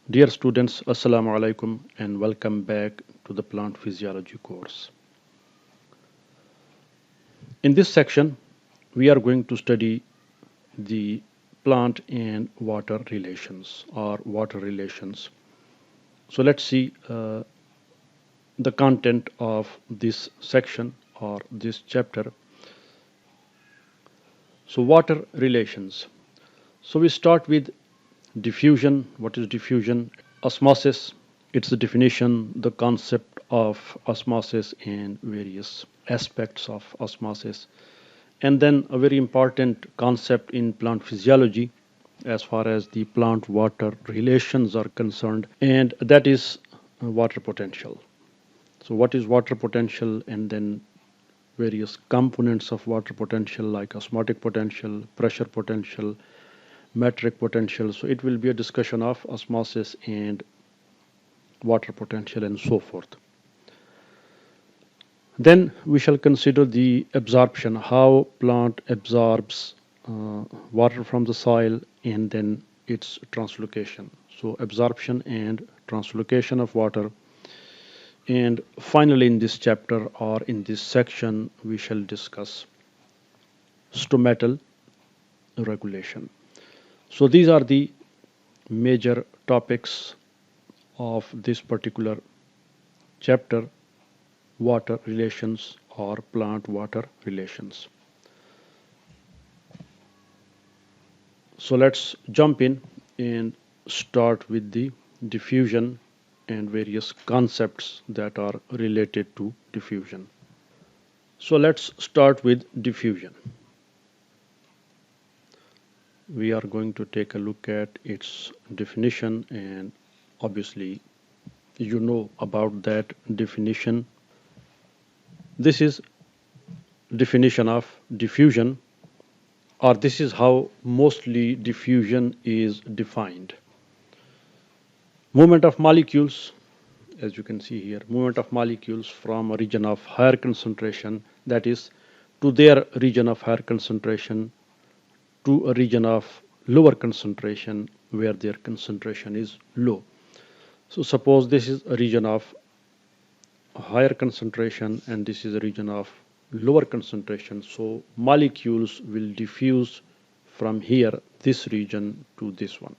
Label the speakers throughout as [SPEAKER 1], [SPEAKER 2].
[SPEAKER 1] Dear students, Assalamu alaikum and welcome back to the plant physiology course. In this section, we are going to study the plant and water relations or water relations. So let's see the content of this section or this chapter. So water relations. So we start with diffusion. What is diffusion? Osmosis. It's the definition, the concept of osmosis and various aspects of osmosis. And then a very important concept in plant physiology as far as the plant water relations are concerned, and that is water potential. So, what is water potential, and then various components of water potential like osmotic potential, pressure potential, metric potential. So, it will be a discussion of osmosis and water potential and so forth. Then we shall consider the absorption, how plant absorbs water from the soil and then its translocation. So absorption and translocation of water. And finally in this chapter or in this section we shall discuss stomatal regulation. So these are the major topics of this particular chapter, water relations or plant water relations. So let's jump in and start with the diffusion and various concepts that are related to diffusion. So let's start with diffusion. We are going to take a look at its definition, and obviously you know about that definition. This is definition of diffusion, or this is how mostly diffusion is defined. Movement of molecules, as you can see here, movement of molecules from a region of higher concentration, that is, to their region of higher concentration, to a region of lower concentration where their concentration is low. So suppose this is a region of higher concentration and this is a region of lower concentration. So molecules will diffuse from here, this region, to this one.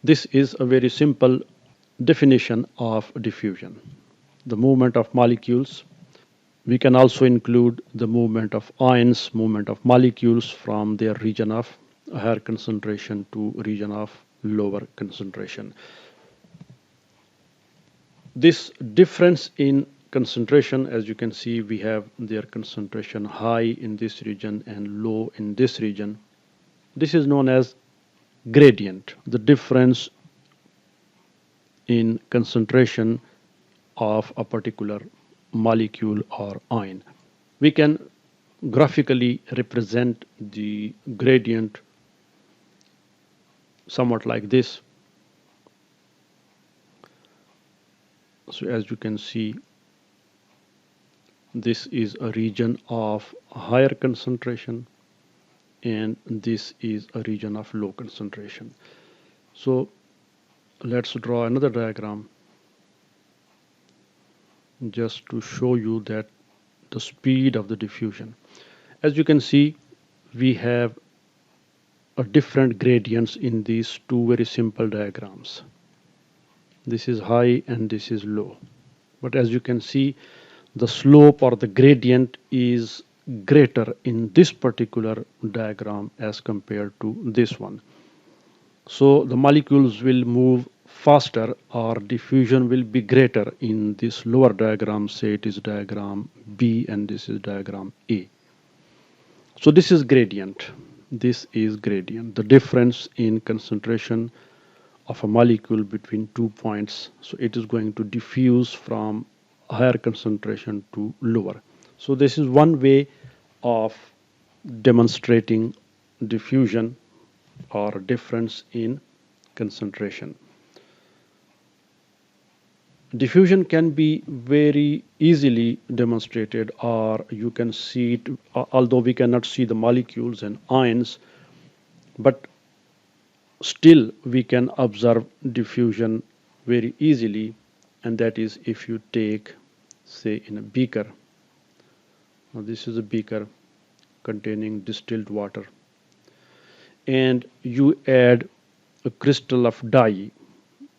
[SPEAKER 1] This is a very simple definition of diffusion. The movement of molecules. We can also include the movement of ions, movement of molecules from their region of higher concentration to region of lower concentration. This difference in concentration, as you can see, we have their concentration high in this region and low in this region. This is known as gradient, the difference in concentration of a particular molecule or ion. We can graphically represent the gradient somewhat like this. So as you can see, this is a region of higher concentration and this is a region of low concentration. So let's draw another diagram just to show you that the speed of the diffusion. As you can see, we have a different gradients in these two very simple diagrams. This is high and this is low. But as you can see, the slope or the gradient is greater in this particular diagram as compared to this one. So the molecules will move faster or diffusion will be greater in this lower diagram. Say it is diagram B and this is diagram A. So this is gradient. This is gradient, the difference in concentration of a molecule between 2 points. So it is going to diffuse from higher concentration to lower. So this is one way of demonstrating diffusion or difference in concentration. Diffusion can be very easily demonstrated, or you can see it, although we cannot see the molecules and ions, but Still, we can observe diffusion very easily, and that is if you take, say, in a beaker. Now, this is a beaker containing distilled water, and you add a crystal of dye,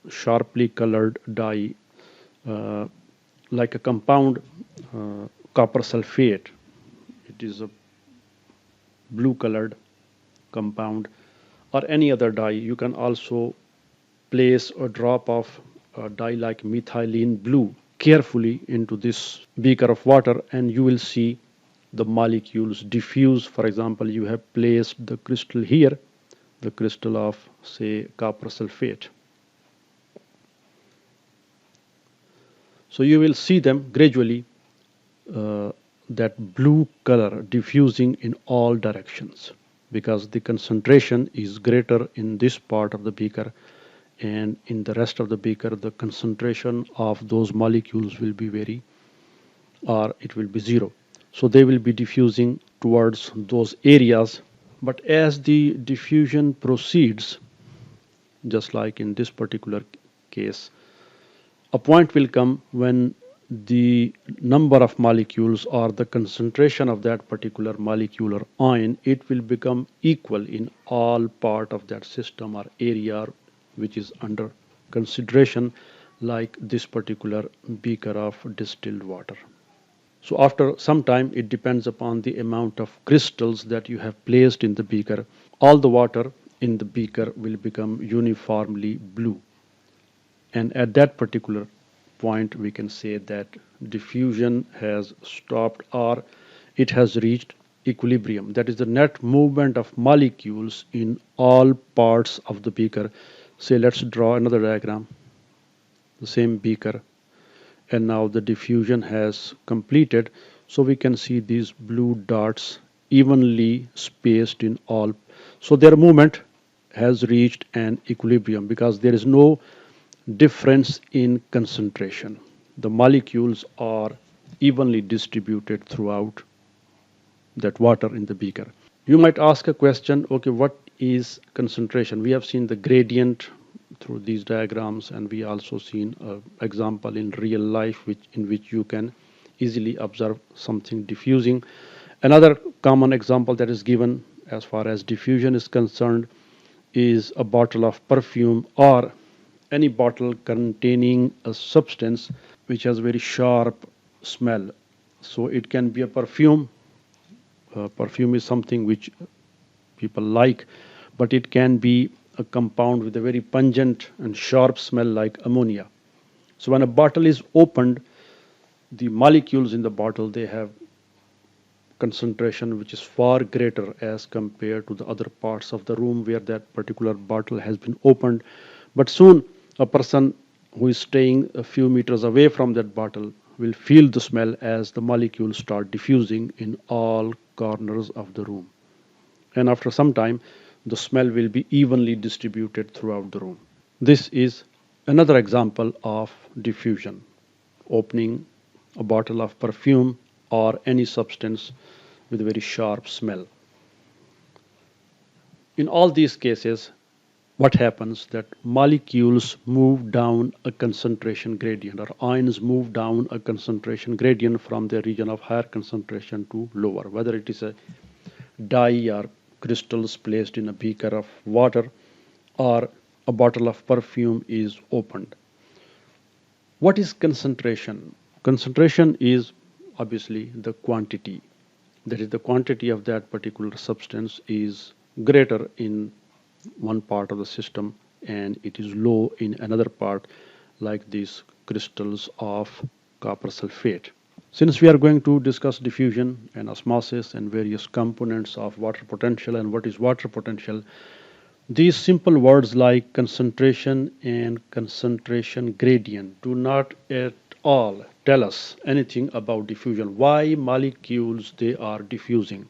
[SPEAKER 1] sharply colored dye, uh, like a compound copper sulfate. It is a blue colored compound, or any other dye. You can also place a drop of a dye like methylene blue carefully into this beaker of water, and you will see the molecules diffuse. For example, you have placed the crystal here, the crystal of, say, copper sulfate. So you will see them gradually, uh, that blue color diffusing in all directions, because the concentration is greater in this part of the beaker, and in the rest of the beaker the concentration of those molecules will be very, or it will be zero. So they will be diffusing towards those areas. But as the diffusion proceeds, just like in this particular case, a point will come when the number of molecules or the concentration of that particular molecule or ion, it will become equal in all part of that system or area which is under consideration, like this particular beaker of distilled water. So after some time, it depends upon the amount of crystals that you have placed in the beaker. All the water in the beaker will become uniformly blue. And at that particular point, we can say that diffusion has stopped, or it has reached equilibrium. That is the net movement of molecules in all parts of the beaker. Say, let's draw another diagram, the same beaker, and now the diffusion has completed. So we can see these blue dots evenly spaced in all. So their movement has reached an equilibrium because there is no difference in concentration. The molecules are evenly distributed throughout that water in the beaker. You might ask a question, okay, what is concentration? We have seen the gradient through these diagrams, and we also seen an example in real life in which you can easily observe something diffusing. Another common example that is given as far as diffusion is concerned is a bottle of perfume, or any bottle containing a substance which has very sharp smell. So it can be a perfume. Perfume is something which people like, but it can be a compound with a very pungent and sharp smell like ammonia. So when a bottle is opened, the molecules in the bottle, they have concentration which is far greater as compared to the other parts of the room where that particular bottle has been opened. But soon a person who is staying a few meters away from that bottle will feel the smell as the molecules start diffusing in all corners of the room. And after some time, the smell will be evenly distributed throughout the room. This is another example of diffusion, opening a bottle of perfume or any substance with a very sharp smell. In all these cases, what happens that molecules move down a concentration gradient, or ions move down a concentration gradient from the region of higher concentration to lower, whether it is a dye or crystals placed in a beaker of water, or a bottle of perfume is opened. What is concentration? Concentration is obviously the quantity. That is, the quantity of that particular substance is greater in one part of the system and it is low in another part, like these crystals of copper sulfate. Since we are going to discuss diffusion and osmosis and various components of water potential and what is water potential, these simple words like concentration and concentration gradient do not at all tell us anything about diffusion. Why molecules they are diffusing?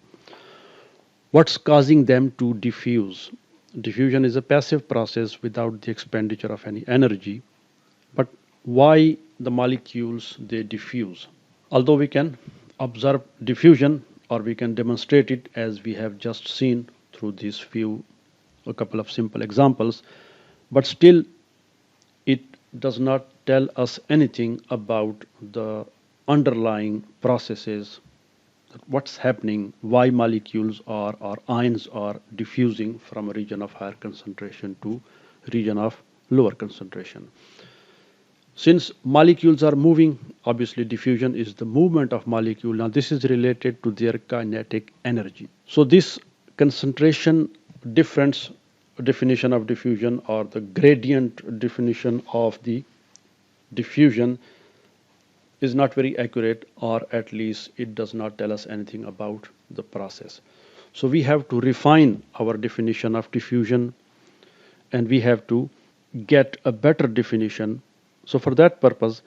[SPEAKER 1] What's causing them to diffuse? Diffusion is a passive process without the expenditure of any energy. But why the molecules they diffuse? Although we can observe diffusion or we can demonstrate it as we have just seen through these few a couple of simple examples, but still it does not tell us anything about the underlying processes, what's happening, why molecules or ions are diffusing from a region of higher concentration to region of lower concentration. Since molecules are moving, obviously diffusion is the movement of molecule. Now this is related to their kinetic energy. So this concentration difference definition of diffusion, or the gradient definition of the diffusion, is not very accurate, or at least it does not tell us anything about the process. So we have to refine our definition of diffusion, and we have to get a better definition. So for that purpose,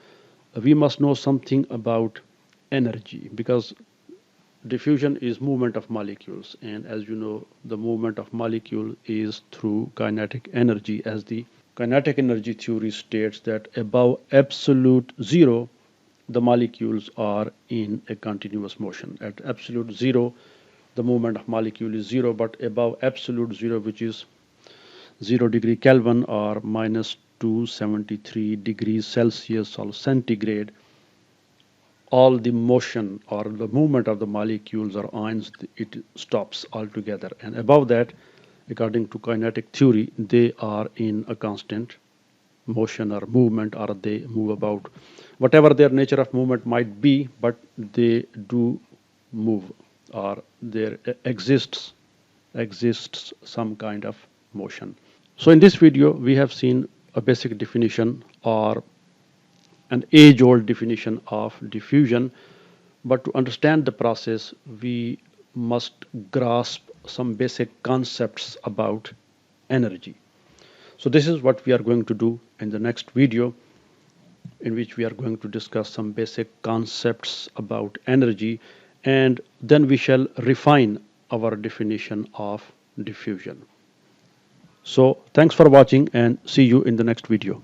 [SPEAKER 1] we must know something about energy, because diffusion is movement of molecules, and as you know, the movement of molecule is through kinetic energy, as the kinetic energy theory states that above absolute zero the molecules are in a continuous motion. At absolute zero the movement of molecule is zero, but above absolute zero, which is 0 degree Kelvin or minus 273 degrees Celsius or centigrade, all the motion or the movement of the molecules or ions, it stops altogether. And above that, according to kinetic theory, they are in a constant motion or movement, or they move about. Whatever their nature of movement might be, but they do move, or there exists some kind of motion. So in this video, we have seen a basic definition or an age-old definition of diffusion. But to understand the process, we must grasp some basic concepts about energy. So this is what we are going to do in the next video, in which we are going to discuss some basic concepts about energy, and then we shall refine our definition of diffusion. So thanks for watching, and see you in the next video.